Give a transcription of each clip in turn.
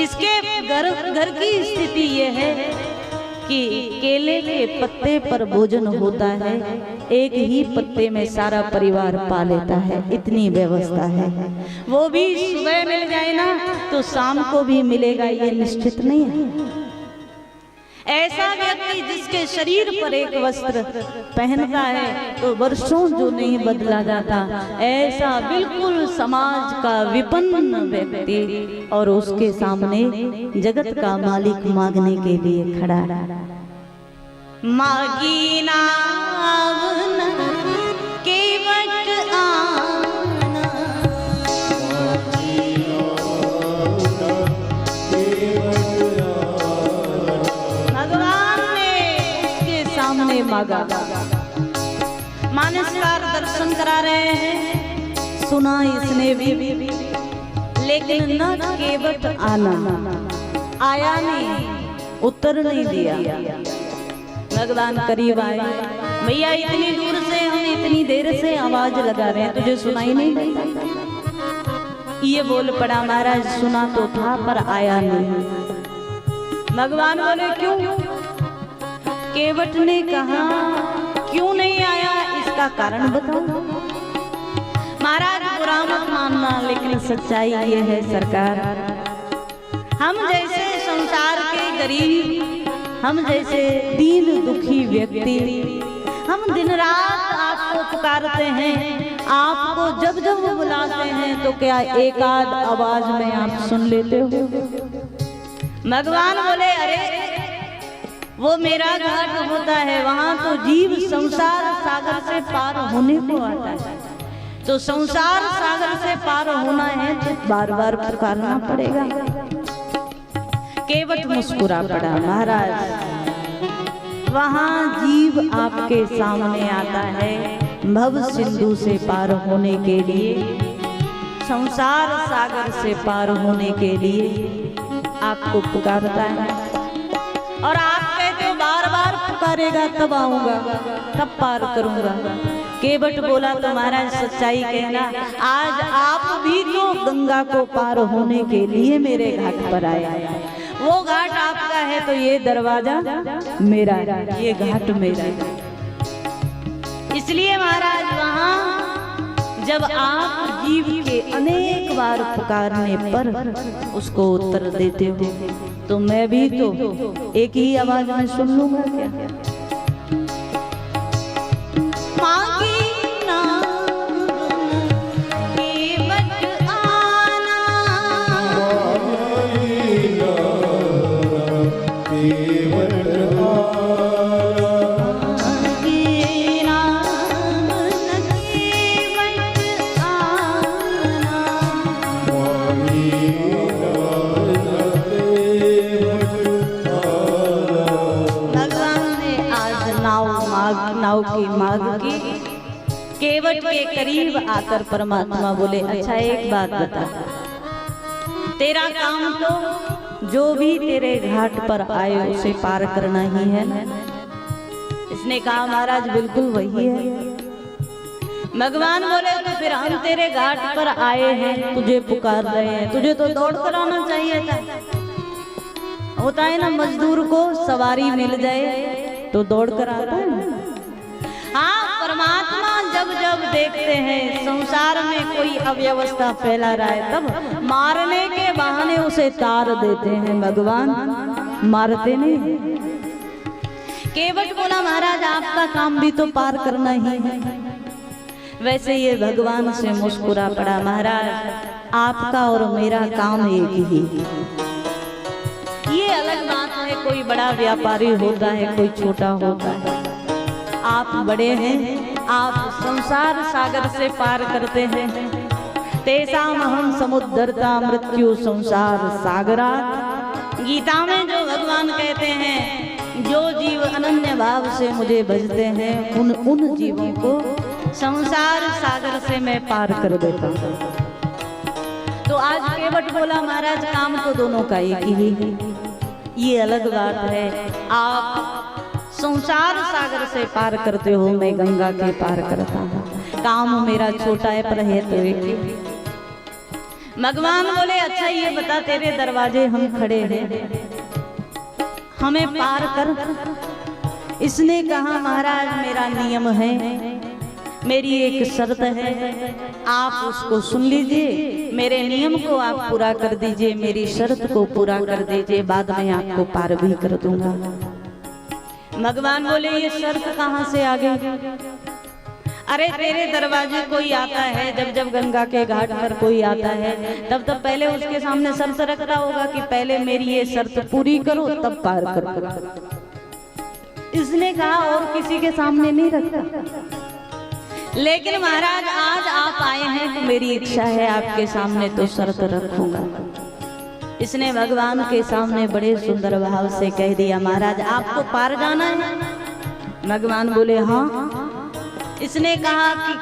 इसके घर की स्थिति यह है कि केले के पत्ते पर भोजन होता है, एक ही पत्ते में सारा परिवार पा लेता है, इतनी व्यवस्था है। वो भी सुबह मिल जाए ना तो शाम को भी मिलेगा, ये निश्चित नहीं है। ऐसा व्यक्ति जिसके शरीर पर एक वस्त्र पहनता है तो वर्षों जो नहीं बदला जाता, ऐसा बिल्कुल समाज का विपन्न व्यक्ति और उसके सामने जगत का मालिक मांगने के लिए खड़ा। मागी नावन केवट आना, भगवान ने उसके सामने मांगा। मानसकार दर्शन करा रहे हैं, सुना इसने भी, लेकिन न केवट आना, आया नहीं, उत्तर नहीं दिया। भगवान करीब आए, भैया इतनी दूर से हम इतनी देर से आवाज लगा रहे हैं, तुझे सुनाई नहीं देता? ये बोल पड़ा, महाराज सुना तो था पर आया नहीं। भगवान बोले क्यों? केवट ने कहा क्यों नहीं आया, इसका कारण बताओ। महाराज बुरा मत मानना, लेकिन सच्चाई ये है सरकार, हम जैसे संसार के गरीब, हम जैसे दीन दुखी व्यक्ति, हम दिन रात आपको पुकारते हैं, आपको जब जब बुलाते हैं तो क्या एक आध आवाज में आप सुन लेते हो? भगवान बोले अरे वो मेरा घाट होता है, वहां तो जीव संसार सागर से पार होने को आता है, तो संसार सागर से पार होना है तो बार बार पुकारना पड़ेगा। केवट मुस्कुरा पड़ा, महाराज वहां जीव आपके सामने आता है भव सिंधु से पार होने के लिए, संसार सागर से पार होने के लिए आपको पुकारता है, और आप कहते हो बार बार पुकारेगा तब आऊंगा, तब पार करूंगा। केवट बोला तो महाराज सच्चाई कहना, आज आप भी तो गंगा को पार होने के लिए मेरे घाट पर आए, वो घाट आपका है तो ये दरवाजा मेरा, ये घाट मेरा। इसलिए महाराज वहां जब आप जीव के अनेक बार पुकारने पर उसको उत्तर देते हो, तो मैं भी तो एक ही आवाज में सुन लूंगा क्या? नाव की मांग की, केवट के करीब आकर परमात्मा बोले अच्छा एक बात बता, तेरा काम तो जो भी तेरे घाट पर आए उसे पार करना ही है ना? इसने कहा महाराज बिल्कुल वही है। भगवान बोले तो फिर हम तेरे घाट पर आए हैं, तुझे पुकार रहे हैं, तुझे तो दौड़ कर आना चाहिए था। होता है ना मजदूर को सवारी मिल जाए तो दौड़ कर आता है। हाँ, परमात्मा जब जब देखते हैं संसार में कोई अव्यवस्था फैला रहा है तब मारने के बहाने उसे तार देते हैं, भगवान मारते नहीं। केवट बोला महाराज आपका काम भी तो पार करना ही है। वैसे ये भगवान से मुस्कुरा पड़ा, महाराज आपका और मेरा काम एक ही। ये अलग बात है, कोई बड़ा व्यापारी होता है, कोई छोटा होता है। आप बड़े हैं, आप संसार सागर से पार करते हैं। तेसाम हम समुद्रता मृत्यु संसार सागरात। गीता में जो भगवान कहते हैं जो जीव अनन्य भाव से मुझे भजते हैं उन जीवों को संसार सागर से मैं पार कर देता हूँ। तो आज केवट बोला महाराज काम तो दोनों का एक ही है। ये अलग बात है, आप संसार सागर से पार करते हो, मैं गंगा के पार करता हूँ। काम मेरा छोटा है पर है तो एक। भगवान बोले अच्छा ये बता, तेरे दरवाजे हम खड़े हैं, हमें पार कर। इसने कहा महाराज मेरा नियम है, मेरी एक शर्त है, आप उसको सुन लीजिए, मेरे नियम को आप पूरा कर दीजिए, मेरी शर्त को पूरा कर दीजिए, बाद में आपको पार भी कर दूंगा। भगवान बोले ये शर्त कहाँ से आ गई? अरे तेरे दरवाजे कोई आता है, जब जब गंगा के घाट पर कोई आता है तब तब पहले उसके सामने शर्त रखता होगा कि पहले मेरी ये शर्त पूरी करो तब पार करो। इसने कहा और किसी के सामने नहीं रखता, लेकिन महाराज आज आप आए हैं तो मेरी इच्छा है आपके सामने तो शर्त रखूंगा। इसने भगवान के सामने बड़े सुंदर भाव से कह दिया महाराज आपको पार जाना है? भगवान बोले हाँ। इसने कहा कि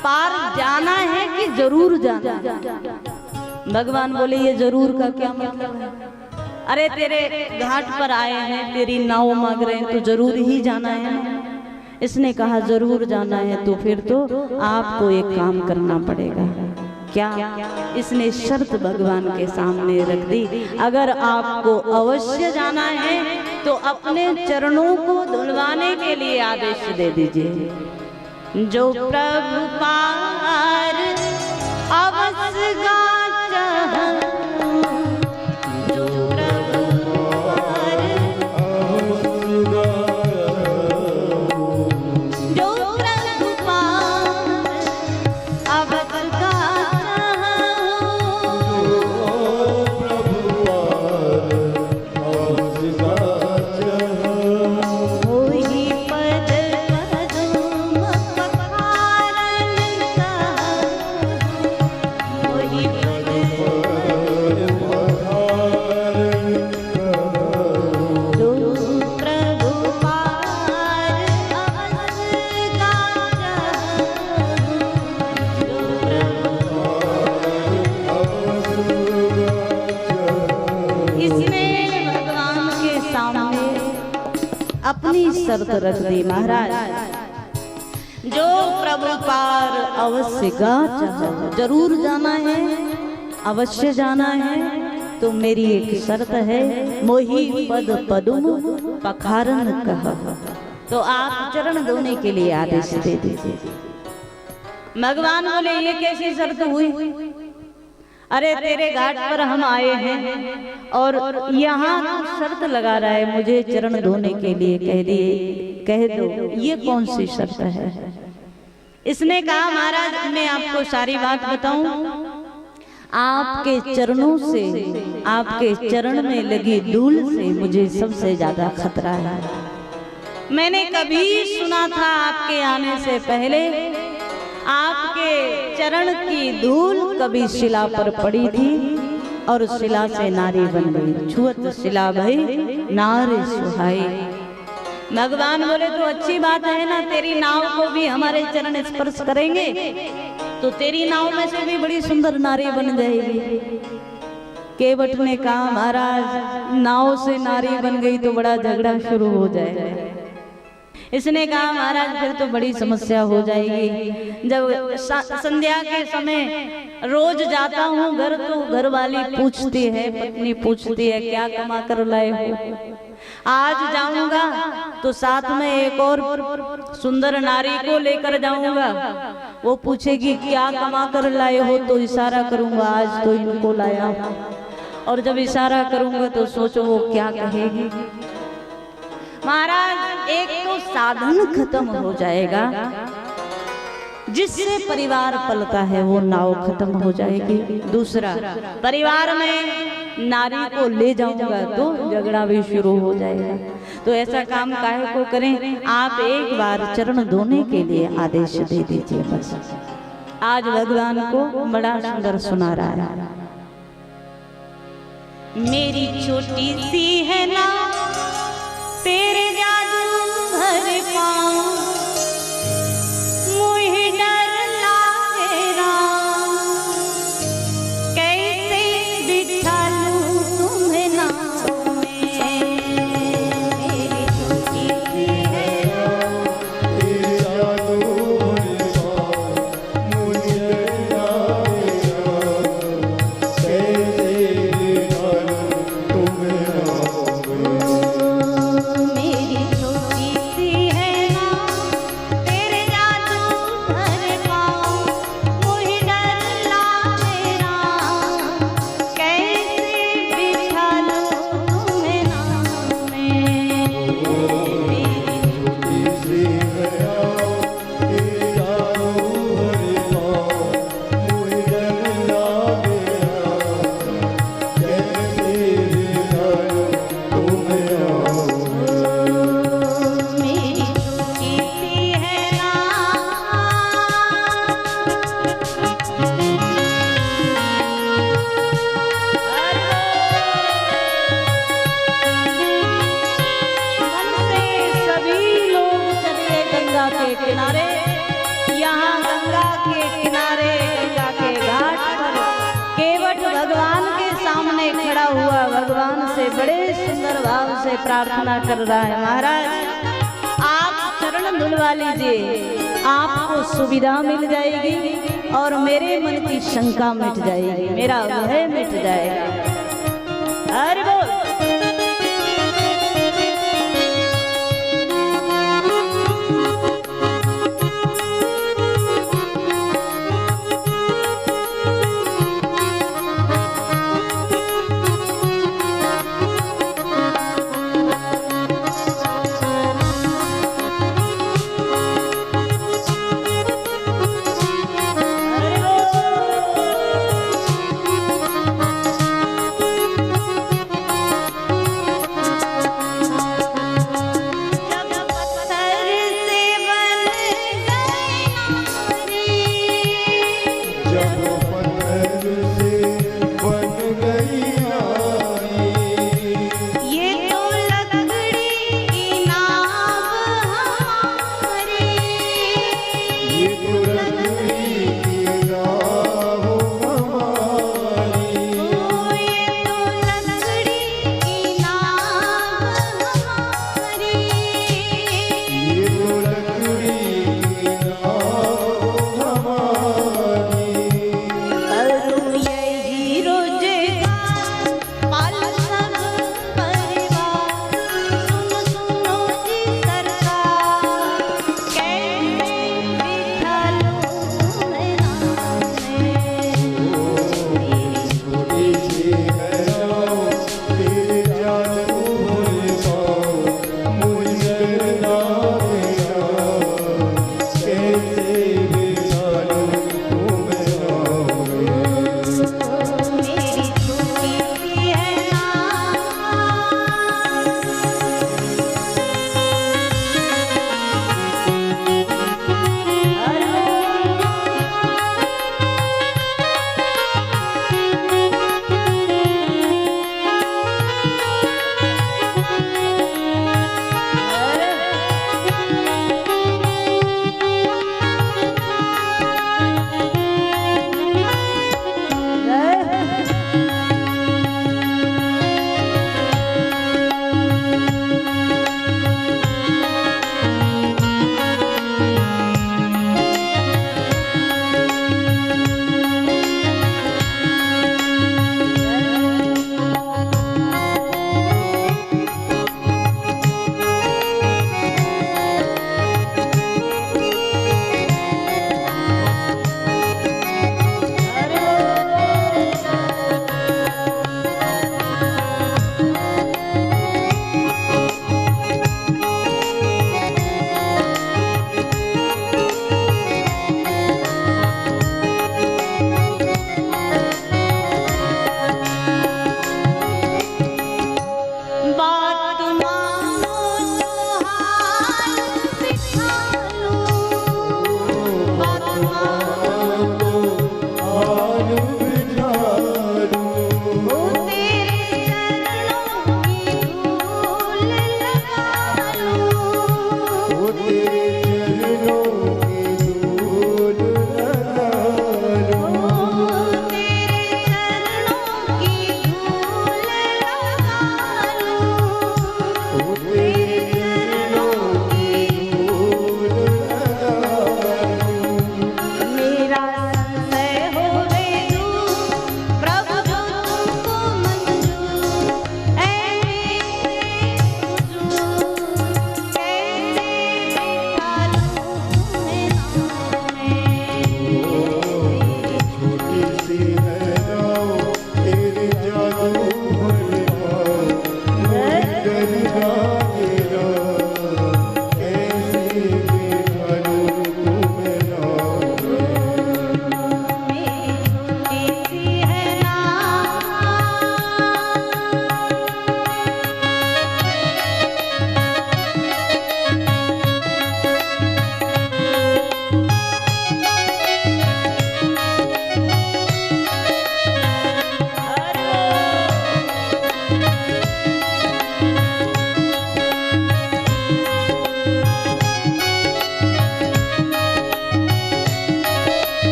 पार जाना है कि जरूर जाना? भगवान बोले ये जरूर का क्या मतलब है? अरे तेरे घाट पर आए हैं, तेरी नाव मांग रहे हैं तो जरूर ही जाना है। इसने कहा जरूर जाना है तो फिर तो आपको एक काम करना पड़ेगा। क्या? इसने शर्त भगवान के सामने रख दी, अगर आपको अवश्य जाना है तो अपने चरणों को धुलवाने के लिए आदेश दे दीजिए। जो प्रभु पार अवश्य गाचा, जो प्रभु पार, जो प्रभु पार अवश्य गाचा, वही पद अपनी शर्त रख दी महाराज, जो प्रभु पार अवश्य गाचा, जरूर जाना है, अवश्य जाना है तो मेरी एक शर्त है, मोहि पद पदुम पखारन कह, तो आप चरण धोने के लिए आदेश दे दीजिए। भगवान बोले ये कैसी शर्त हुई? अरे तेरे घाट पर हम आए हैं और यहाँ शर्त लगा रहा है मुझे चरण धोने के लिए, कह दो ये कौन सी शर्त है? इसने कहा महाराज मैं आपको सारी बात बताऊं, आपके चरणों से, आपके चरण में लगी धूल से मुझे सबसे ज्यादा खतरा है। मैंने कभी सुना था आपके आने से पहले आपके चरण की धूल कभी शिला पर पड़ी थी और शिला से नारी बन गई, छुअत शिला भई नारी सुहाई। भगवान बोले तो अच्छी बात है ना, तेरी नाव को भी हमारे चरण स्पर्श करेंगे तो तेरी नाव में से भी बड़ी सुंदर नारी बन जाएगी। केवट ने कहा महाराज नाव से नारी बन गई तो बड़ा झगड़ा शुरू हो जाएगा। इसने कहा महाराज फिर तो बड़ी समस्या हो जाएगी। जब संध्या के समय रोज जाता हूँ घर तो घर वाली पूछती है, पत्नी पूछती है क्या कमा कर लाए हो? आज जाऊंगा तो साथ में एक और सुंदर नारी को लेकर जाऊंगा, वो पूछेगी क्या कमा कर लाए हो तो इशारा करूंगा आज तो इनको लाया, और जब इशारा करूंगा तो सोचो वो क्या कहेगी। महाराज एक तो साधन खत्म हो जाएगा, जिससे परिवार पलता है वो नाव खत्म हो जाएगी। दूसरा परिवार में नारी को ले जाऊंगा तो झगड़ा भी शुरू हो जाएगा। तो ऐसा काम काहे को करें, आप एक बार चरण धोने के लिए आदेश दे दीजिए बस। आज भगवान को बड़ा सुंदर सुना रहा है। मेरी छोटी सी है ना तेरे जादू भर पाऊं, मुझे डर लागे राम, कैसे बिठा लूं तुम्हें नाव में। मेरी छोटी सी है तेरे जादू भर पाऊं, मुझे डर लागे राम, भगवान से बड़े सुंदर भाव से प्रार्थना कर रहा है, महाराज आप चरण धुलवा लीजिए, आपको सुविधा मिल जाएगी और मेरे मन की शंका मिट जाएगी, मेरा भय मिट जाएगा। हरि बोल।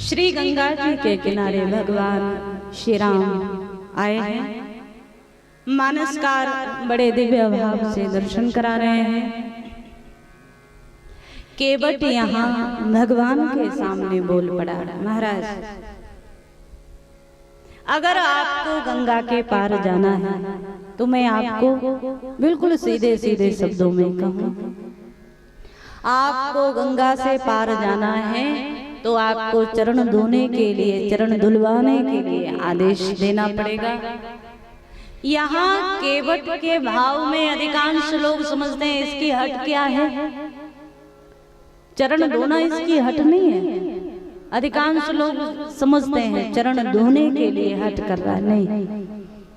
श्री गंगा जी के किनारे भगवान श्री राम आए हैं। मानसकार बड़े दिव्य भाव से दर्शन करा रहे हैं। केवट यहाँ भगवान के सामने बोल पड़ा, महाराज अगर आपको गंगा के पार जाना है तो मैं आपको बिल्कुल सीधे सीधे शब्दों में कहूँ, आपको गंगा से पार जाना है तो आपको चरण धोने के लिए, चरण धुलवाने के लिए आदेश देना पड़ेगा। यहाँ केवट के भाव में अधिकांश लोग समझते हैं इसकी हट क्या है, चरण धोना इसकी हट नहीं है। अधिकांश लोग समझते हैं चरण धोने के लिए हट कर रहा है, नहीं,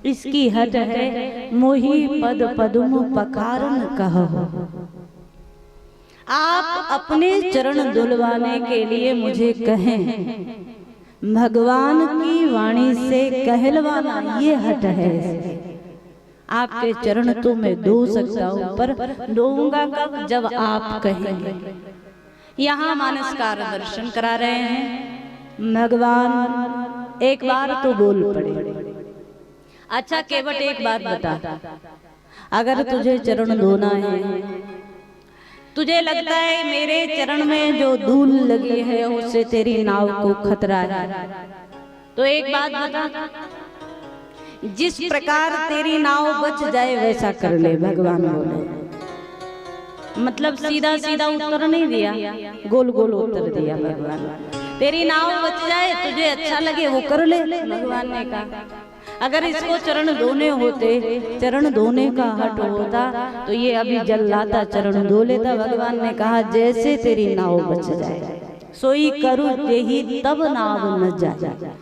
इसकी हट है मोही पद पदुम पखारन कहो। आप अपने चरण धुलवाने के लिए मुझे कहें, भगवान की वाणी से कहलवाना ये हट है। आपके चरण तो मैं धो सकता हूँ, पर धोऊंगा कब, जब आप कहेंगे। यहाँ मानसकार दर्शन करा रहे हैं। भगवान एक बार तो बोल पड़े। अच्छा केवट एक बात बता, अगर तुझे चरण धोना है, तुझे लगता है मेरे चरण में जो धूल लगी है उससे तेरी नाव को खतरा है, तो एक बात बता, जिस प्रकार तेरी नाव बच जाए वैसा कर ले। भगवान बोले, मतलब सीधा सीधा उत्तर नहीं दिया, गोल गोल उत्तर दिया भगवान। तेरी नाव बच जाए, तुझे अच्छा लगे वो कर ले। भगवान ने कहा अगर इसको चरण धोने होते, चरण धोने का हट होता तो ये अभी जल लाता, चरण धो लेता। भगवान ने कहा जैसे तेरी नाव बच जाए सोई करूँ यही तब नाव न जाए।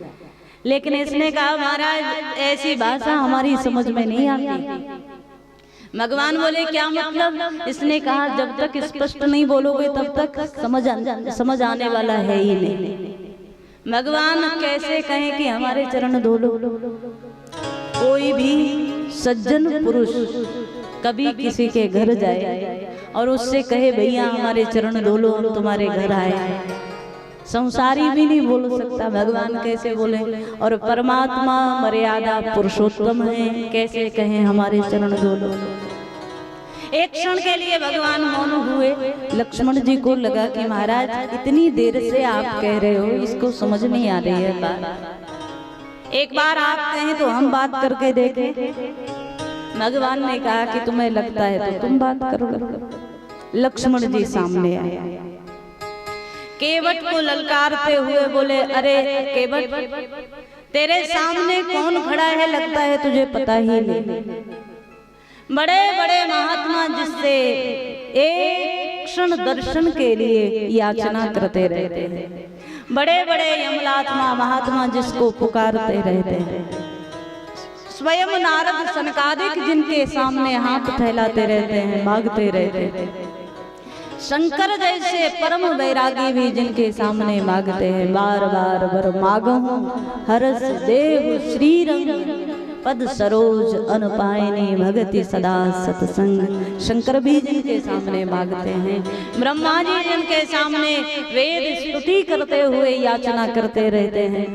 लेकिन इसने कहा महाराज ऐसी भाषा हमारी समझ में नहीं आती। भगवान बोले क्या मतलब? इसने कहा जब तक स्पष्ट नहीं बोलोगे तब तक समझ आने वाला है ही नहीं। भगवान कैसे कहें कि हमारे चरण धो लो? कोई भी सज्जन पुरुष कभी किसी के घर जाए और उससे कहे भैया हमारे चरण धो लो, हम तुम्हारे घर आए, संसारी भी नहीं बोल सकता, भगवान कैसे बोले? और परमात्मा मर्यादा पुरुषोत्तम है, कैसे कहें हमारे चरण धो लो? एक क्षण के लिए भगवान मौन हुए। लक्ष्मण जी को लगा कि महाराज इतनी देर से आप कह रहे हो, इसको समझ नहीं आ रही है बात, एक बार आप कहें तो हम बात करके देखें। भगवान ने कहा कि तुम्हें लगता है तो तुम बात करो। लक्ष्मण जी सामने आए, केवट को ललकारते हुए बोले अरे केवट तेरे सामने कौन खड़ा है, लगता है तुझे पता ही नहीं। बड़े बड़े महात्मा जिससे एक क्षण दर्शन के लिए याचना करते रहते हैं, बड़े बड़े यमलात्मा महात्मा जिसको पुकारते रहते हैं, स्वयं नारद सनकादिक जिनके सामने हाथ फैलाते रहते हैं, मांगते रहते हैं, शंकर जैसे परम वैरागी भी जिनके सामने मांगते हैं, बार बार वर मागहु हरस देहु श्री रंग पद सरोज अनुपायनी भगति सदा सत्संग। शंकर भी जिनके सामने मांगते हैं, ब्रह्मा जी जिनके सामने वेद स्तुति करते हुए याचना करते रहते हैं,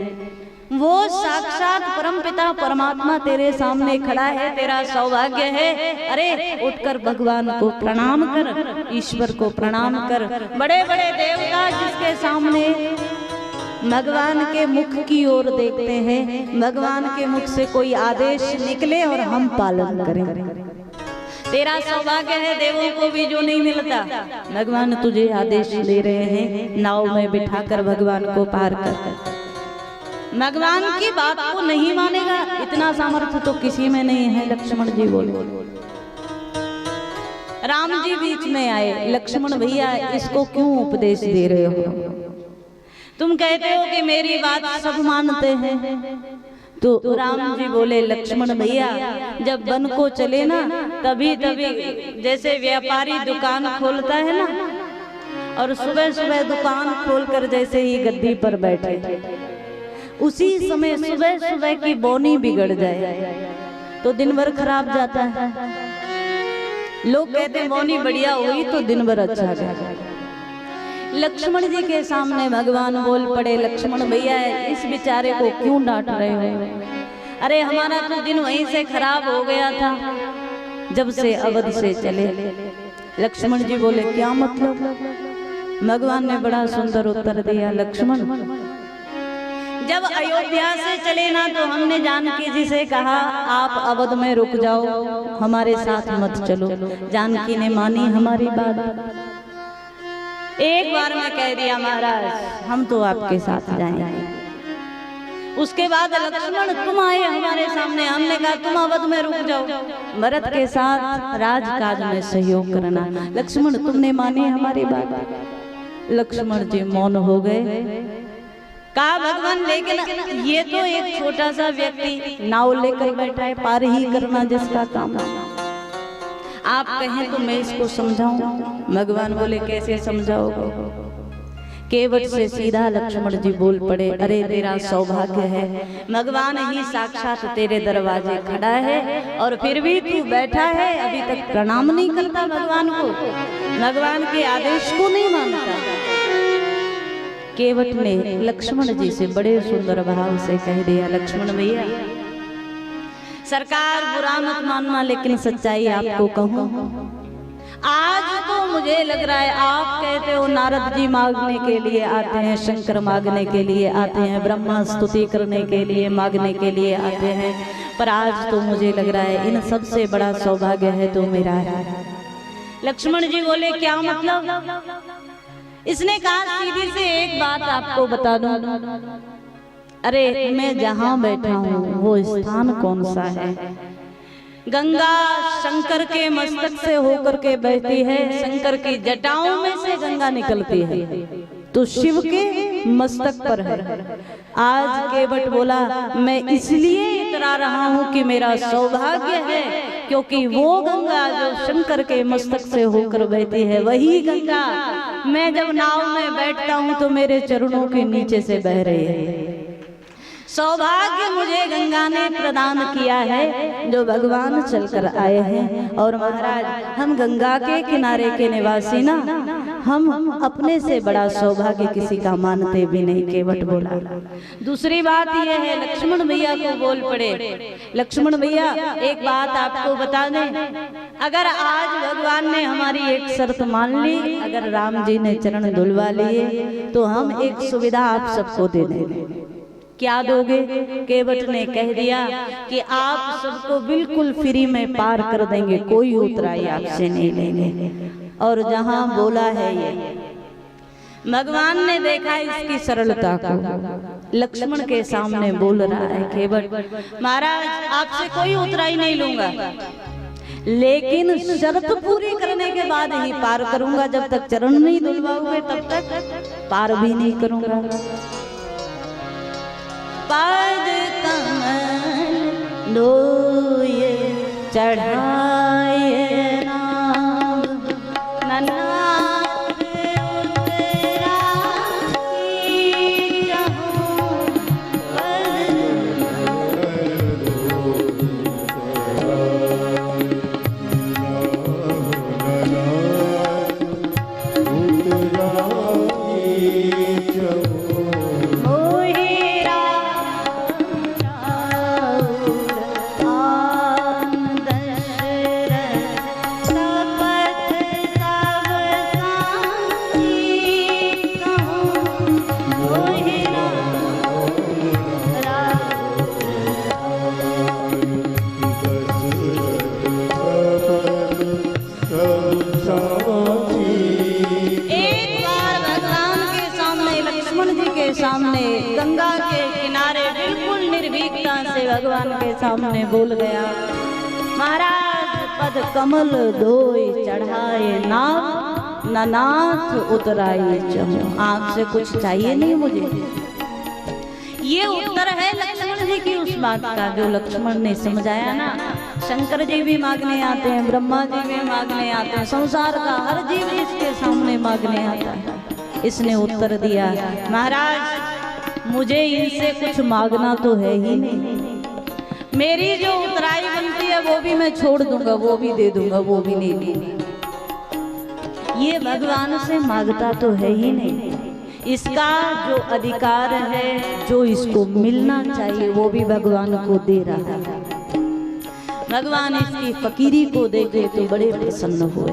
वो साक्षात परमपिता परमात्मा तेरे सामने खड़ा है, तेरा सौभाग्य है। अरे उठकर भगवान को प्रणाम कर, ईश्वर को प्रणाम कर। बड़े बड़े देवता जिसके सामने भगवान के मुख की ओर देखते हैं, भगवान के मुख से कोई आदेश निकले और हम पालन करें। तेरा सौभाग्य है, देवों को भी जो नहीं मिलता। भगवान तुझे आदेश दे रहे हैं, नाव में बिठाकर भगवान को पार कर। भगवान की बात को नहीं मानेगा, इतना सामर्थ्य तो किसी में नहीं है। लक्ष्मण जी बोले, राम जी बीच में आए, लक्ष्मण भैया इसको क्यों उपदेश दे रहे हो? तुम कहते हो कि मेरी बात सब मानते हैं। तो राम जी बोले, लक्ष्मण भैया जब वन को चले ना तभी जैसे व्यापारी दुकान खोलता है ना, और सुबह सुबह दुकान खोलकर जैसे ही गद्दी पर बैठे, उसी समय सुबह सुबह की बोनी बिगड़ जाए तो दिन भर खराब जाता है। लोग कहते बोनी बढ़िया हुई तो दिन भर अच्छा जाए। लक्ष्मण जी के सामने भगवान बोल पड़े, लक्ष्मण भैया इस बेचारे को क्यों डांट रहे हो? अरे हमारा तो दिन वहीं से खराब हो गया था जब से अवध से चले। लक्ष्मण जी बोले क्या मतलब? भगवान ने बड़ा सुंदर उत्तर दिया, लक्ष्मण जब अयोध्या से चले ना तो हमने जानकी जी से कहा आप अवध में रुक जाओ, हमारे साथ मत चलो। जानकी ने मानी हमारी बात। एक बार मैं कह दिया महाराज हम तो आपके साथ जाएंगे। उसके बाद लक्ष्मण तुम आए हमारे सामने, हमने कहा तुम अवध में रुक जाओ, भरत के साथ राजकाज में सहयोग करना। लक्ष्मण तुमने मानी हमारी बात। लक्ष्मण जी मौन हो गए। कहा भगवान लेकिन ये तो एक छोटा सा व्यक्ति नाव लेकर बैठा है, पार ही करना जिसका काम। आप कहें तो मैं इसको समझाऊं। भगवान बोले कैसे समझाओगे? केवट से सीधा लक्ष्मण जी बोल पड़े, अरे तेरा सौभाग्य है, भगवान ही साक्षात तेरे दरवाजे खड़ा है और फिर भी तू बैठा है, अभी तक प्रणाम नहीं करता भगवान को, भगवान के आदेश को नहीं मानता। केवट ने लक्ष्मण जी से बड़े सुंदर भाव से कह दिया, लक्ष्मण भैया सरकार बुरा मत मानना, लेकिन सच्चाई आपको कहूं, आज तो मुझे लग रहा है आप कहते हो नारद जी मांगने के लिए आते हैं, शंकर मांगने के लिए आते हैं, ब्रह्मा स्तुति करने के लिए मांगने के लिए आते हैं, पर आज तो मुझे लग रहा है इन सबसे बड़ा सौभाग्य है तो मेरा है। लक्ष्मण जी बोले क्या मतलब? इसने कहा सीधी से एक बात आपको बता दूं, अरे मैं जहां बैठा हूं वो स्थान कौन सा है? गंगा शंकर के मस्तक से होकर के बहती है, शंकर की जटाओं में से गंगा निकलती है, तो शिव के मस्तक पर है। आज केवट बोला मैं इसलिए इतरा रहा हूं कि मेरा सौभाग्य है, क्योंकि वो गंगा जो शंकर के मस्तक से होकर बहती है वही गंगा मैं जब नाव में बैठता हूं तो मेरे चरणों के नीचे से बह रही है। सौभाग्य मुझे गंगा ने प्रदान किया है जो भगवान चलकर आए हैं। और महाराज हम गंगा के किनारे के निवासी ना, हम अपने से बड़ा सौभाग्य किसी का मानते भी नहीं, केवट बोला। दूसरी बात यह है, लक्ष्मण भैया को बोल पड़े, लक्ष्मण भैया एक बात आपको बता दें, अगर आज भगवान ने हमारी एक शर्त मान ली, अगर राम जी ने चरण धुलवा लिए तो हम एक सुविधा आप सबको दे देंगे। क्या दोगे? केवट ने कह दिया कि आप सबको बिल्कुल फ्री में पार कर देंगे, कोई उतराई आपसे नहीं लेंगे। और जहां बोला है ये, भगवान ने देखा इसकी सरलता को, लक्ष्मण के सामने बोल रहा है केवट महाराज आपसे कोई उतराई नहीं लूंगा, लेकिन शर्त पूरी करने के बाद ही पार करूंगा, जब तक चरण नहीं धुलवाओगे तब तक पार भी नहीं करूंगा। पद कमल लोये चढ़ाए नाम, ननाद उतरा की चाहूं, सामने गंगा के किनारे बिल्कुल निर्भीकता से भगवान के सामने बोल गया, महाराज पद कमल धोई चढ़ाए नाथ, ननाथ उतराए चहूं, आपसे कुछ चाहिए नहीं मुझे। ये उत्तर है लक्ष्मण जी की उस बात का जो लक्ष्मण ने समझाया ना। शंकर जी भी मांगने आते हैं, ब्रह्मा जी भी मांगने आते हैं, संसार का हर जीव इसके सामने मांगने आता है। इसने उत्तर दिया, महाराज मुझे इनसे कुछ मांगना तो है ही नहीं, मेरी जो उतराई बनती है वो भी मैं छोड़ दूंगा, वो भी दे दूंगा, वो भी नहीं दूंगा। ये भगवान से मांगता तो है ही नहीं, इसका जो अधिकार है, जो इसको मिलना चाहिए वो भी भगवान को दे रहा है। भगवान इसकी फकीरी को देखे तो बड़े प्रसन्न हुए।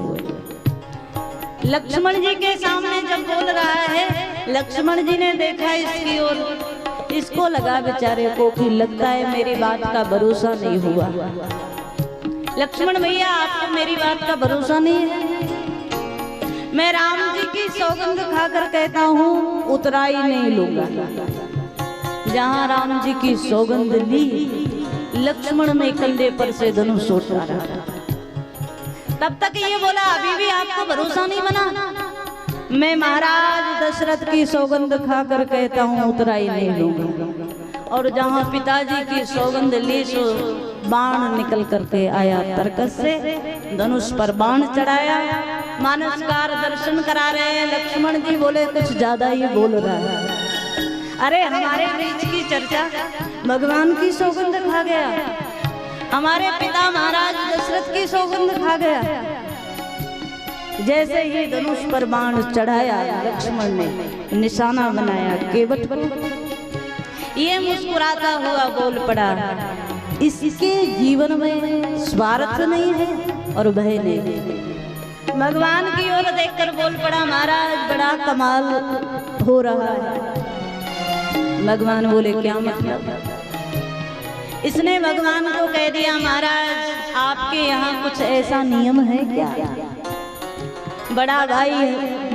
लक्ष्मण जी के सामने जब बोल रहा है, लक्ष्मण जी ने देखा इसकी ओर, इसको लगा बेचारे को कि लगता है मेरी बात का भरोसा नहीं हुआ। लक्ष्मण भैया आपको मेरी बात का भरोसा नहीं है? मैं राम जी की सौगंध खाकर कहता हूँ उतराई नहीं लूंगा। जहाँ राम जी की सौगंध ली, लक्ष्मण ने कंधे पर से धनुष उतारा। तब तक ये बोला अभी भी आपको भरोसा नहीं बना? मैं महाराज दशरथ की सौगंध खाकर कहता हूँ उतराई नहीं लूंगा। और जहाँ पिताजी की सौगंध ली सो बाण निकल करके आया तरकस से, धनुष पर बाण चढ़ाया। मानसकार दर्शन करा रहे हैं। लक्ष्मण जी बोले कुछ ज्यादा ही बोल रहा है। अरे हमारे बीच की चर्चा भगवान की सौगंध खा गया, हमारे पिता महाराज दशरथ की सौगंध खा गया। जैसे ही धनुष पर बाण चढ़ाया लक्ष्मण ने निशाना बनाया केवट को, ये मुस्कुराता हुआ बोल पड़ा, इसके जीवन में स्वार्थ नहीं है और भय नहीं। भगवान की ओर देखकर बोल पड़ा, महाराज बड़ा कमाल हो रहा है। भगवान बोले क्या मतलब? इसने भगवान को कह दिया, महाराज आपके यहाँ कुछ ऐसा नियम है क्या? बड़ा भाई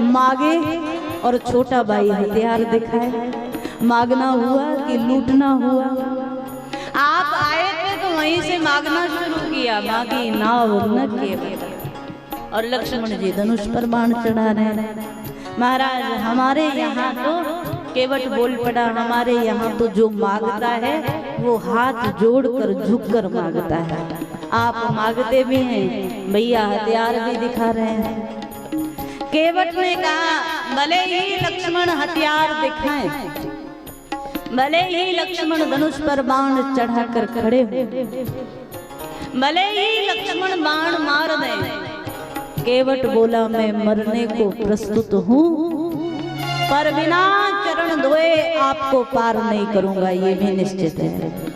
मांगे और छोटा भाई हथियार दिखाए। मांगना हुआ कि लूटना हुआ? आप आए थे तो वहीं से मांगना शुरू किया, मांगी नाव न केवल। और लक्ष्मण जी धनुष पर बाण चढ़ा रहे हैं। महाराज हमारे यहाँ तो केवट बोल पड़ा, हमारे यहाँ तो जो मांगता है वो हाथ जोड़कर झुककर मांगता है। आप मांगते भी हैं, भैया हथियार भी दिखा रहे हैं। केवट ने कहा, भले ही लक्ष्मण हथियार दिखाएं, भले ही लक्ष्मण धनुष पर बाण चढ़ाकर खड़े हो, भले ही लक्ष्मण बाण मार दें। केवट बोला, मैं मरने को प्रस्तुत हूँ, पर बिना चरण धोए आपको पार नहीं करूंगा, ये भी निश्चित है।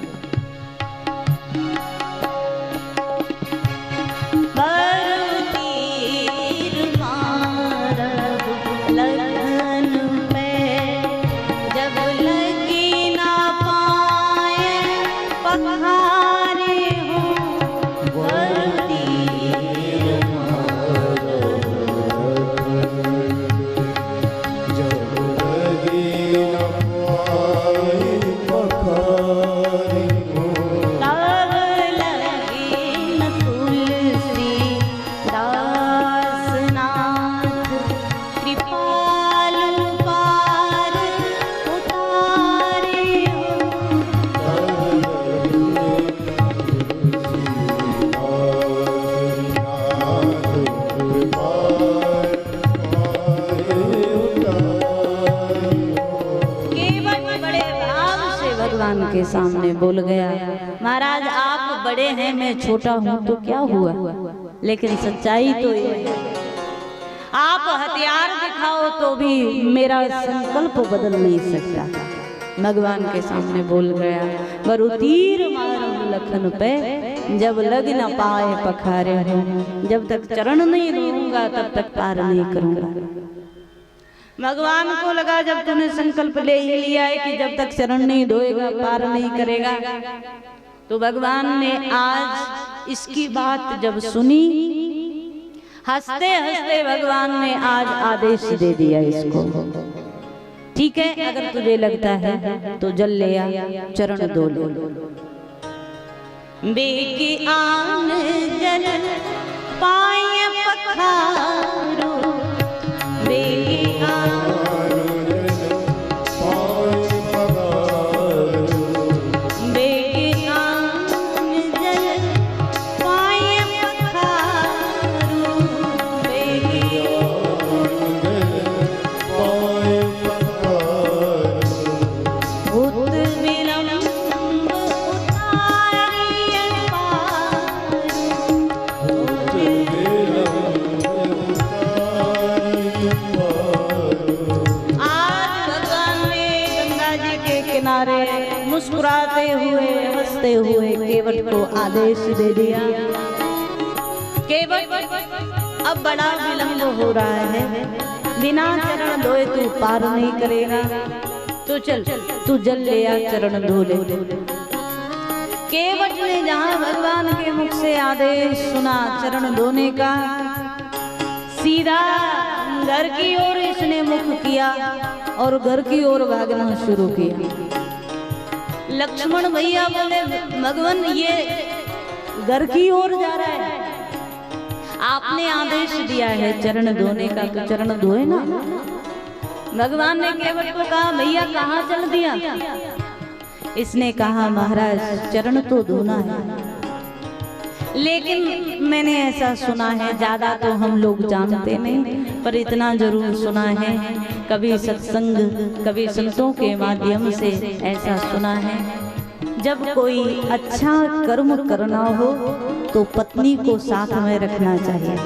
के सामने बोल गया, महाराज आप बड़े हैं मैं छोटा हूँ तो क्या हुआ, लेकिन सच्चाई तो ये है, आप हथियार दिखाओ तो भी मेरा संकल्प बदल नहीं सकता। भगवान के सामने बोल गया, बरु तीर मारो लखन पे, जब लग न पाए पखारे हो, जब तक चरण नहीं धोऊंगा तब तक पार नहीं करूंगा। भगवान को लगा जब तूने संकल्प ले ही लिया है कि जब तक चरण नहीं धोएगा पार नहीं करेगा, तो भगवान ने आज इसकी बात जब सुनी, हंसते हंसते भगवान ने आज आदेश दे दिया इसको, ठीक है अगर तुझे लगता है तो जल ले आ, चरण धो ले। बेकी आन जल पाए पखारो, बेकी मुस्कुराते हुए हंसते हुए केवट को आदेश दे दिया। केवट अब बड़ा विलंब हो रहा है, बिना चरण धोए तू पार नहीं करेगा, तो चल तू जल ले आ, चरण धो ले। केवट ने जहाँ भगवान के मुख से आदेश सुना चरण धोने का, सीधा घर की ओर इसने मुख किया और घर की ओर भागना शुरू किया। लक्ष्मण भैया बोले, भगवान ये घर की ओर जा रहा है, आपने आदेश दिया है चरण धोने का, तो चरण धोए ना। भगवान ने केवट को कहा भैया कहाँ चल दिया? इसने कहा महाराज चरण तो धोना है, लेकिन मैंने ऐसा सुना है, ज्यादा तो हम लोग जानते नहीं, पर इतना जरूर सुना है, कभी सत्संग कभी संतों के माध्यम से ऐसा सुना है, जब कोई अच्छा कर्म करना हो तो पत्नी को साथ में रखना चाहिए।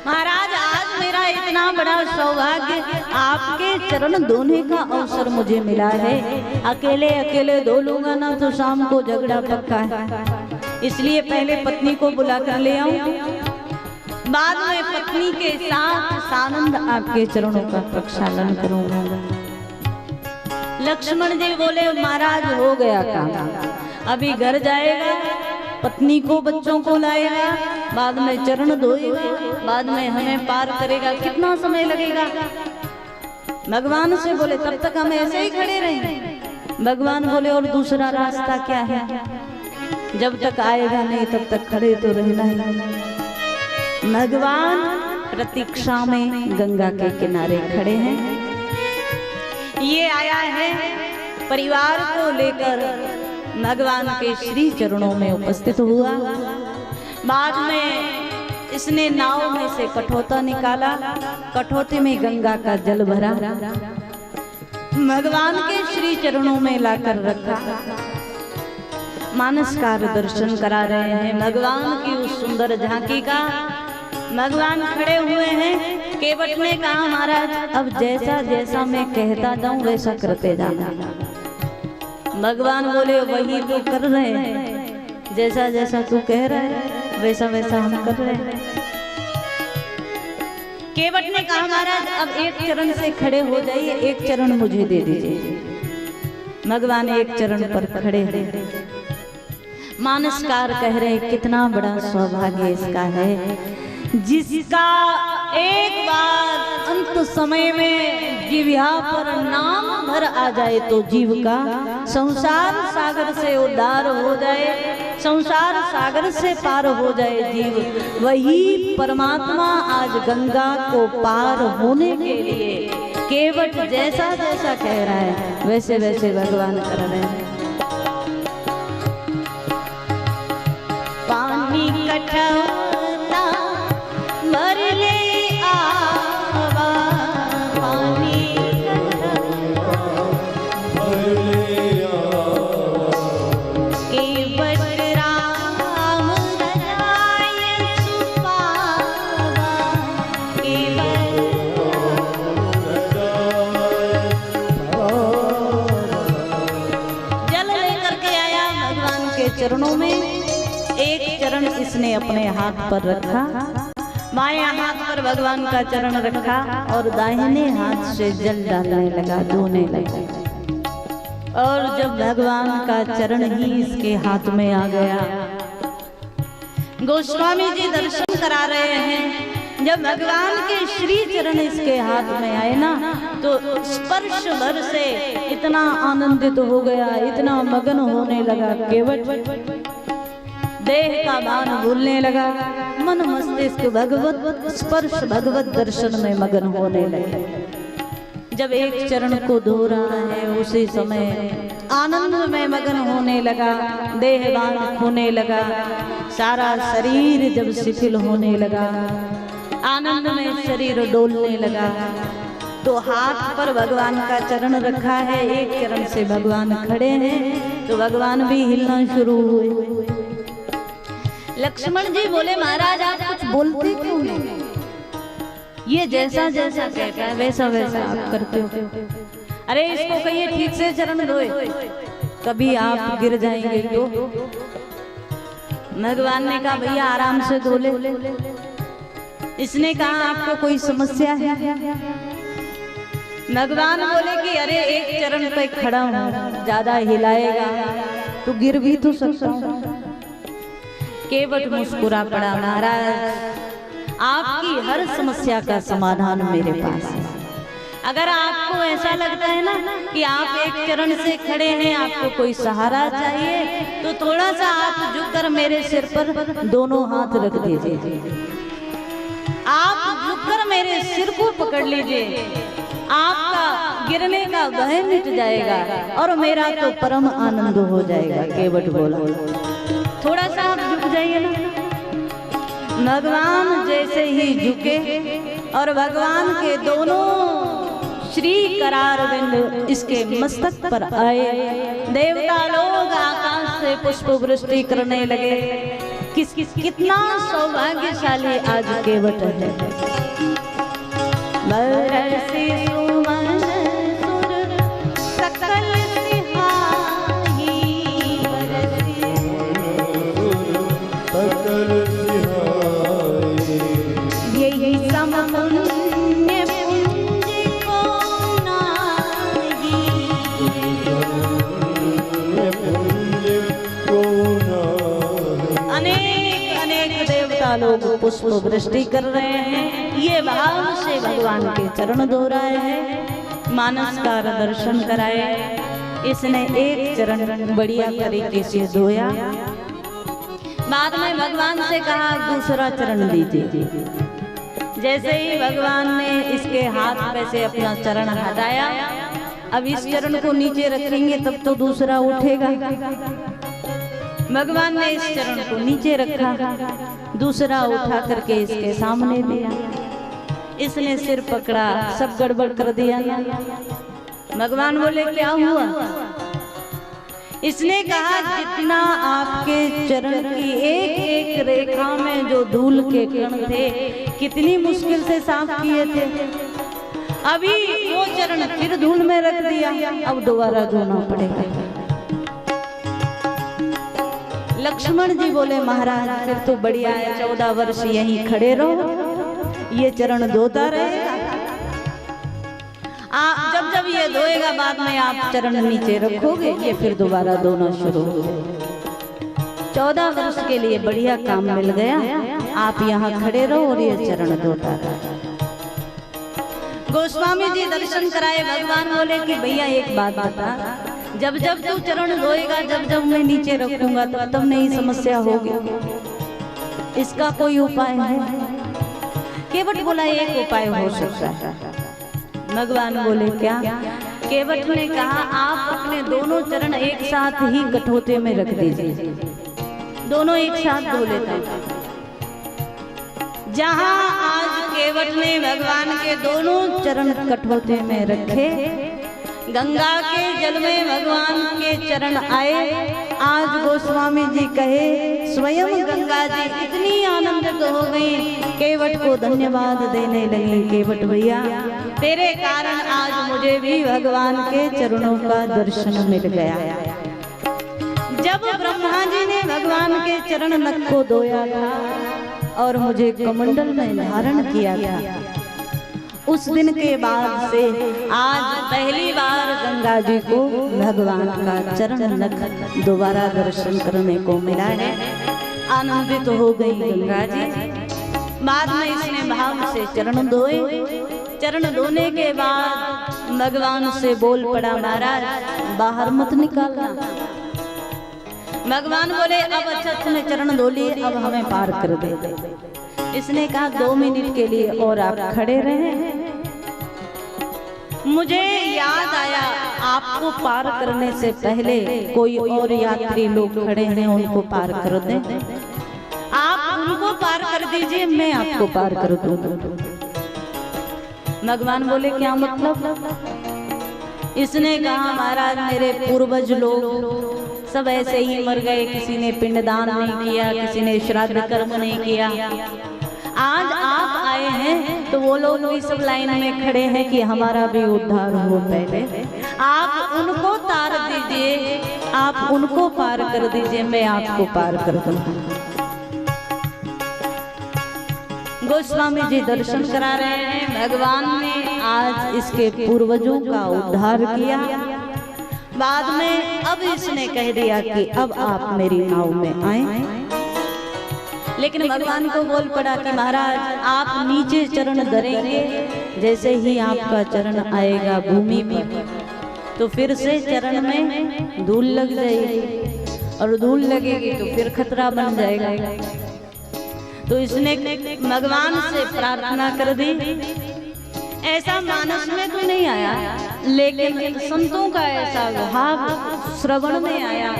महाराज आज मेरा इतना बड़ा सौभाग्य, आपके चरण धोने का अवसर मुझे मिला है। अकेले अकेले धो लूंगा ना तो शाम को झगड़ा पक्का है, इसलिए पहले पत्नी को बुला कर ले आऊं, बाद में पत्नी के साथ सानंद आपके चरणों का प्रक्षालन करूंगा। लक्ष्मण जी बोले महाराज हो गया काम, अभी घर जाएगा, पत्नी को बच्चों को लाएगा, बाद में चरण धोएगा, बाद में हमें पार करेगा, कितना समय लगेगा? भगवान से बोले तब तक हम ऐसे ही खड़े रहेंगे। भगवान बोले और दूसरा रास्ता क्या है? जब तक आएगा नहीं तब तक खड़े तो रहना ही। भगवान प्रतीक्षा में गंगा के किनारे खड़े हैं। ये आया है परिवार को लेकर, भगवान के श्री चरणों में उपस्थित हुआ। बाद में इसने नाव में से कठोता निकाला, कठोते में गंगा का जल भरा, भगवान के श्री चरणों में लाकर रखा। मानसकार दर्शन करा रहे हैं भगवान की उस सुंदर झांकी का। भगवान खड़े हुए हैं। केवट ने कहा महाराज अब जैसा जैसा मैं कहता जाऊं वैसा करते जाना। भगवान बोले वही तो कर रहे हैं, जैसा जैसा तू कह रहा है वैसा वैसा हम कर रहे हैं। केवट ने कहा महाराज अब एक चरण से खड़े हो जाइए, एक चरण मुझे दे दीजिए। भगवान एक चरण पर खड़े हैं। मानसकार कह रहे कितना बड़ा सौभाग्य इसका है, जिसका एक बार अंत समय में जिह्वा पर नाम भर आ जाए तो जीव का संसार सागर से उद्धार हो जाए, संसार सागर से पार हो जाए जीव। वही परमात्मा आज गंगा को पार होने के लिए केवट जैसा जैसा कह रहा है वैसे वैसे भगवान कर रहे हैं। पानी कठौता भर ले आवा, पानी भर ले आवा, केवट राम रजाय सुपावा, केवट जल लेकर के आया भगवान के चरणों में। एक चरण इसने अपने हाथ पर रखा, बाएं हाथ पर भगवान का चरण रखा और दाहिने हाथ से जल डालने लगा, धोने लगा। और जब भगवान का चरण ही इसके हाथ में आ गया, गोस्वामी जी दर्शन करा रहे हैं, जब भगवान के श्री चरण इसके हाथ में आए ना तो स्पर्श भर से इतना आनंदित हो गया, इतना मगन होने लगा। केवट देह का भान भूलने लगा, मन मस्तिष्क भगवत स्पर्श भगवत दर्शन में मगन होने लगे। जब एक चरण को धो रहा है उसी समय आनंद में मगन होने लगा, देह भान होने लगा, सारा शरीर जब शिथिल होने लगा, आनंद में शरीर डोलने लगा, तो हाथ पर भगवान का चरण रखा है, एक चरण से भगवान खड़े हैं तो भगवान भी हिलना शुरू हुए। लक्ष्मण जी बोले महाराज आप कुछ बोलते क्यों नहीं? ये जैसा जैसा कहता है वैसा वैसा आप करते हो। अरे इसको कहिए ठीक से चरण धोए, कभी आप गिर जाएंगे तो। भगवान ने कहा भैया आराम से धो ले। इसने कहा आपको कोई समस्या है? भगवान बोले कि अरे एक चरण पे खड़ा हूं, ज्यादा हिलाएगा तो गिर भी तो सकता हूं। केवट मुस्कुरा पड़ा, महाराज आपकी हर समस्या का समाधान मेरे पास है। अगर आपको ऐसा लगता है ना कि आप एक चरण से खड़े हैं, आपको कोई सहारा चाहिए, तो थोड़ा सा हाथ झुककर मेरे सिर पर दोनों हाथ रख दीजिए। आप झुककर मेरे सिर को पकड़ लीजिए, आपका गिरने का भय मिट जाएगा और मेरा तो परम आनंद हो जाएगा। केवट बोला। थोड़ा सा आप झुक जाइए ना। भगवान जैसे ही झुके और भगवान के दोनों श्री करार बिंद इसके मस्तक पर आए, देवता लोग आकाश से पुष्प वृष्टि करने लगे। कितना सौभाग्यशाली आज केवट है। बरसी सुमन सुर सकल सिहाई, बरसी सकल सिहाई, यही समपुण्य पुंज को नाई, अनेक अनेक देवता लोग पुष्प वृष्टि कर रहे हैं। ये भाव से भगवान के चरण धो रहे हैं, मानस का दर्शन कराए। इसने एक चरण बढ़िया तरीके से धोया, बाद में भगवान से कहा दूसरा चरण दीजिए। जैसे ही भगवान ने इसके हाथ पे से अपना चरण हटाया, अब इस चरण को नीचे रखेंगे तब तो दूसरा उठेगा। भगवान ने इस चरण को नीचे रखा, दूसरा उठा करके इसके सामने दिया। इसने सिर पकड़ा, सब गड़बड़ कर दिया। भगवान बोले क्या हुआ? इसने कहा जितना आपके चरण की एक एक रेखा में जो धूल के कण थे, कितनी मुश्किल से साफ किए थे, अभी वो चरण फिर धूल में रख दिया, अब दोबारा धोना पड़ेगा। लक्ष्मण जी बोले महाराज फिर तो बढ़िया है, 14 वर्ष यहीं खड़े रहो, ये चरण धोता रहेगा। जब जब ये धोएगा बाद में आप चरण नीचे रखोगे, ये फिर दोबारा धोना शुरू हो जाएगा। 14 वर्ष के लिए बढ़िया काम मिल गया, आप यहाँ खड़े रहो और ये चरण धोता रहेगा। गोस्वामी जी दर्शन कराए। भगवान बोले कि भैया एक बात बता, जब जब तू चरण धोएगा, जब जब मैं नीचे रखूंगा तब तब नई समस्या होगी, इसका कोई उपाय है? केवट बोला एक उपाय हो सकता है। भगवान बोले क्या? केवट ने कहा आप अपने दोनों चरण एक साथ ही कठौते में रख दीजिए, दोनों एक साथ धो लेता। जहां आज केवट ने भगवान के दोनों चरण कठौते में रखे, गंगा के जल में भगवान के चरण आए। आज गोस्वामी जी कहे स्वयं गंगा जी इतनी आनंदित हो गई, केवट को धन्यवाद देने लगी। केवट भैया तेरे कारण आज मुझे भी भगवान के चरणों का दर्शन मिल गया। जब ब्रह्मा जी ने भगवान के चरण नख को धोया था और मुझे कमंडल में धारण किया था, उस दिन के बाद से आज पहली बार गंगा जी को भगवान का चरण नख दोबारा दर्शन करने को मिला है। आनंदित हो गई गंगा जी। बाद में इसने भाव से चरण धोए। चरण धोने के बाद भगवान से बोल पड़ा महाराज बाहर मत निकालना। भगवान बोले अब अच्छा तुमने चरण धो लिए, अब हमें पार कर दे। इसने कहा 2 मिनट के लिए और आप खड़े रहे। मुझे याद आया आपको पार करने से पहले कोई और यात्री लोग खड़े हैं, उनको पार कर दें। आप उनको पार कर दीजिए, मैं आपको पार कर दूंगा। भगवान बोले क्या मतलब? इसने कहा महाराज मेरे पूर्वज लोग सब ऐसे ही मर गए, किसी ने पिंडदान नहीं किया, किसी ने श्राद्ध कर्म नहीं किया। आज आप आए हैं तो वो लोग भी सब लाइन में खड़े हैं कि हमारा भी उद्धार हो। पहले आप उनको तार दीजिए, आप उनको पार कर दीजिए, मैं आपको पार कर दूंगा। गोस्वामी जी दर्शन करा रहे हैं। भगवान ने आज इसके पूर्वजों का उद्धार किया। बाद में अब इसने कह दिया कि अब आप मेरी नाव में आए। लेकिन भगवान को बोल पड़ा कि महाराज आप नीचे चरण धरेंगे, जैसे ही आपका चरण आएगा भूमि पर तो फिर से चरण में धूल लग जाएगी और धूल लगेगी तो फिर खतरा बन जाएगा। तो इसने भगवान से प्रार्थना कर दी। ऐसा मानस में तो नहीं आया, लेकिन संतों का ऐसा भाव श्रवण में आया।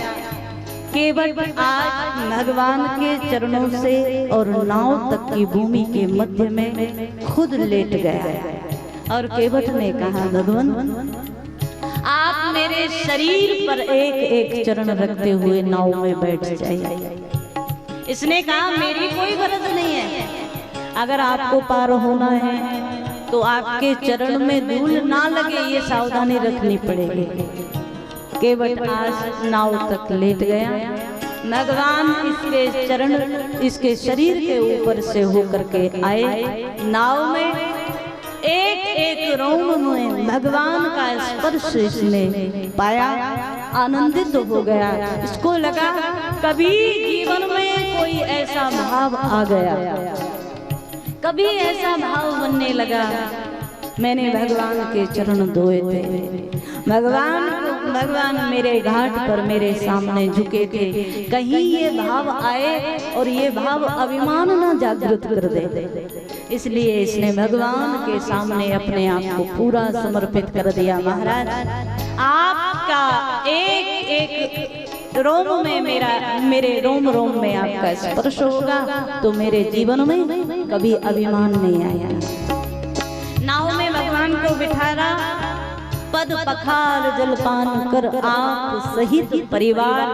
केवल आज भगवान के चरणों से और नाव तक की भूमि के मध्य में खुद लेट गया और केवट ने कहा, भगवान आप मेरे शरीर पर एक एक चरण रखते हुए नाव में बैठ जाइए। इसने कहा, मेरी कोई गरज नहीं है, अगर आपको पार होना है तो आपके चरण में धूल ना लगे ये सावधानी रखनी पड़ेगी। केवट आज नाव तक लेट गया। भगवान इसके चरण इसके शरीर के ऊपर से होकर के आए। नाव में एक एक रोम में भगवान का स्पर्श इसने पाया, आनंदित हो गया। इसको लगा कभी जीवन में कोई ऐसा भाव आ गया, कभी ऐसा भाव बनने लगा। मैंने भगवान के चरण धोए थे, भगवान मेरे घाट पर मेरे सामने झुके थे, कहीं ये भाव आए और ये भाव अभिमान ना जागृत कर दे। इसलिए इसने भगवान के सामने अपने आप को पूरा समर्पित कर दिया। महाराज आपका एक एक रोम में मेरे रोम रोम में आपका स्पर्श होगा तो मेरे जीवन में कभी अभिमान नहीं आया। नाव में भगवान को बिठारा, पद पखाल जलपान कर आप सहित परिवार।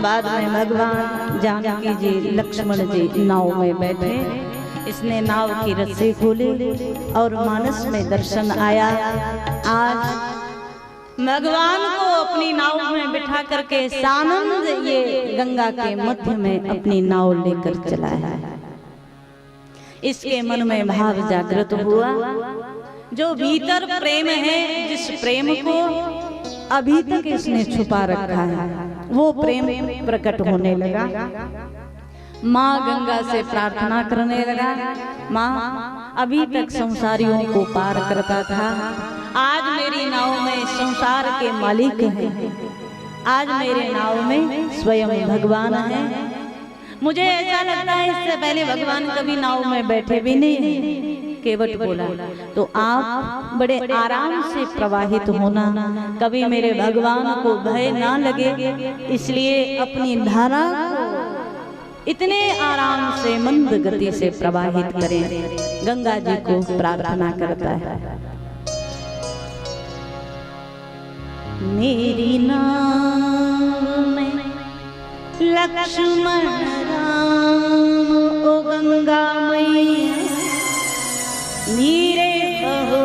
बाद में भगवान जानकी जी लक्ष्मण जी नाव में बैठे। इसने नाव की रस्सी खोली और मानस में दर्शन आया। आज भगवान को अपनी नाव में बिठा करके सानंद ये गंगा के मध्य में अपनी नाव लेकर चला है। इसके मन में भाव जागृत हुआ। जो भीतर प्रेम है, जिस प्रेम को अभी तक इसने छुपा रखा है, वो प्रेम प्रकट होने लगा। माँ गंगा से प्रार्थना करने लगा, माँ अभी तक संसारियों को पार करता था, आज मेरी नाव में संसार के मालिक हैं, आज मेरे नाव में स्वयं भगवान है। मुझे ऐसा लगता है इससे पहले भगवान कभी नाव में बैठे भी नहीं। केवट बोला, तो आप बड़े आराम से प्रवाहित होना, कभी मेरे भगवान को भय ना लगे, इसलिए अपनी धारा को इतने आराम से मंद गति से प्रवाहित करें। गंगा जी को प्रार्थना करता है, मेरी नाव में लक्ष्मण राम ओ गंगा मैया नीरे बहो।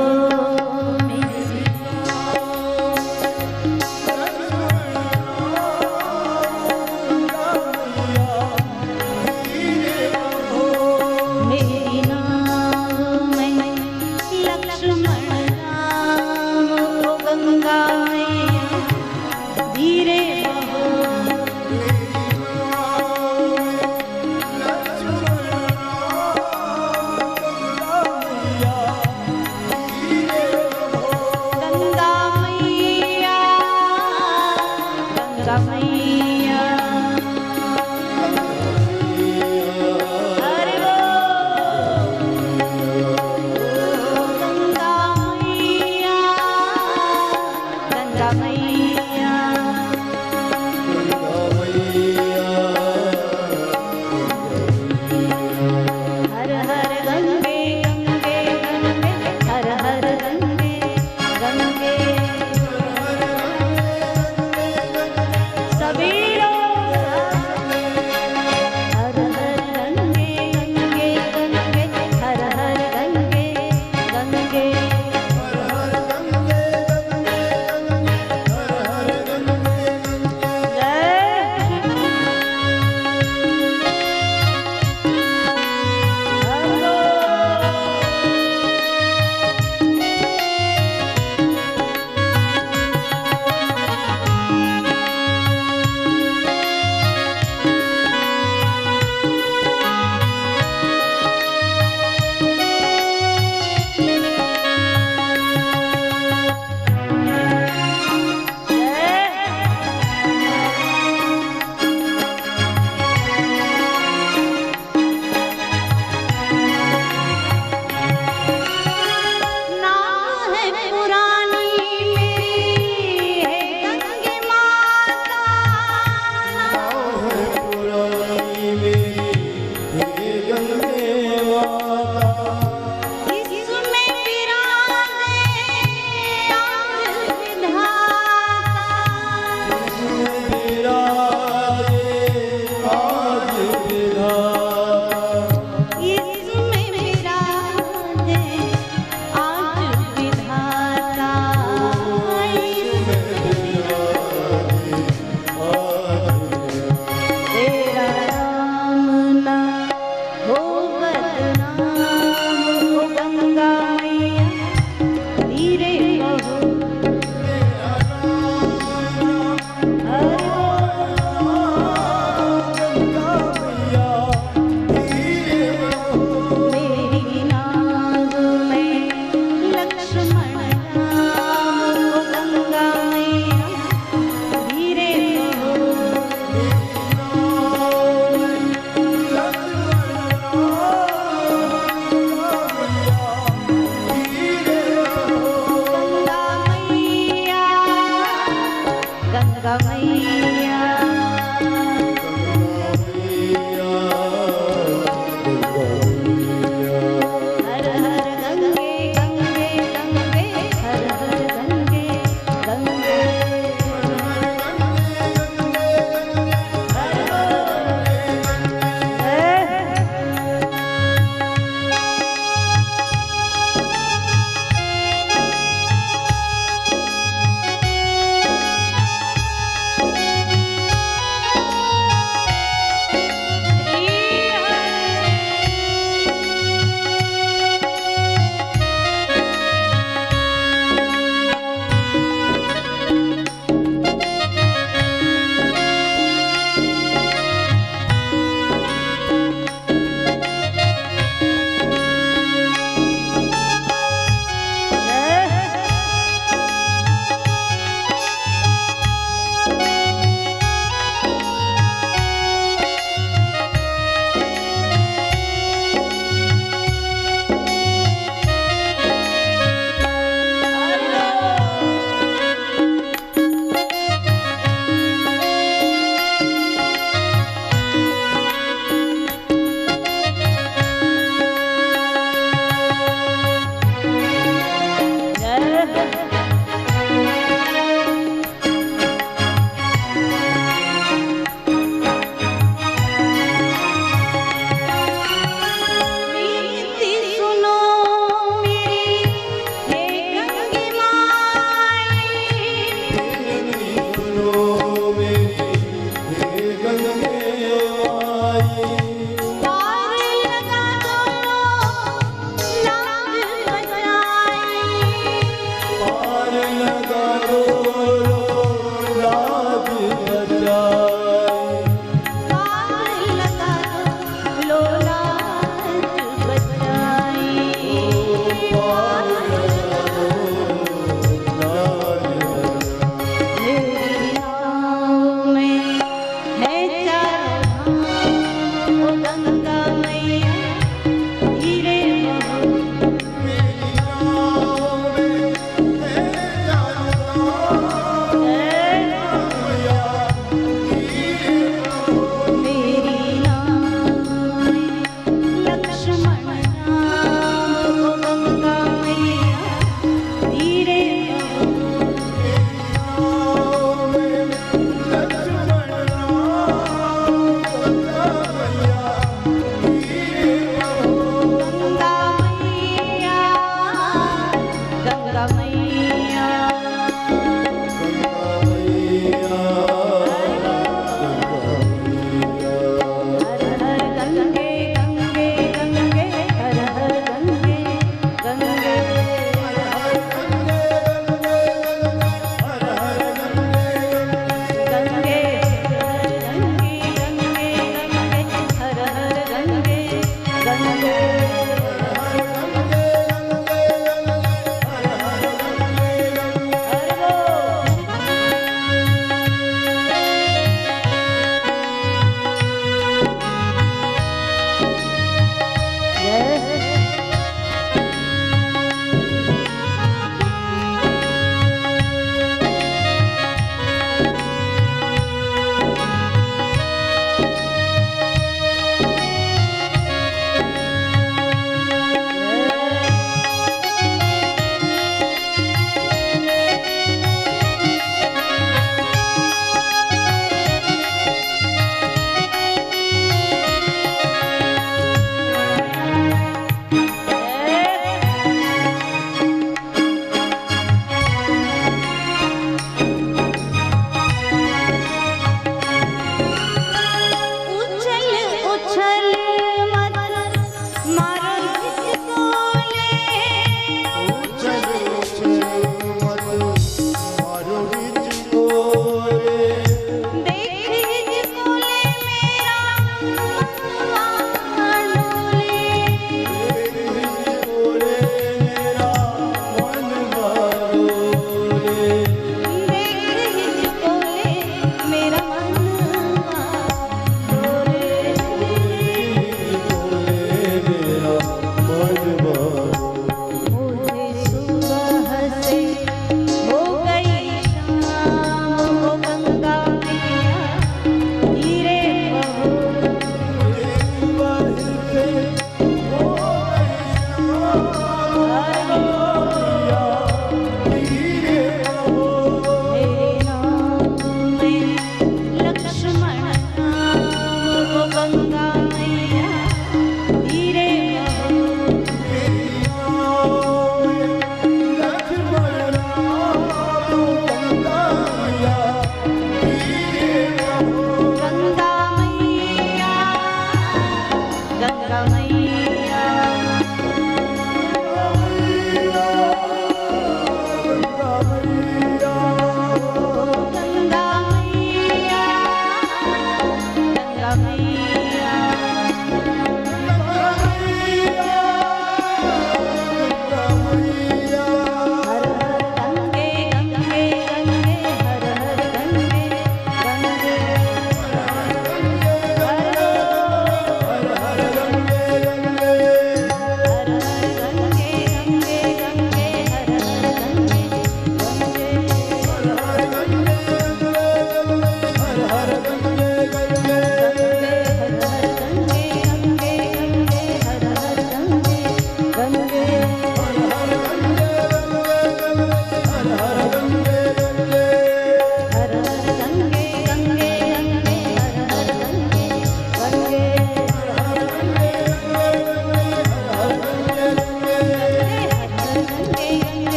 सभी कमैया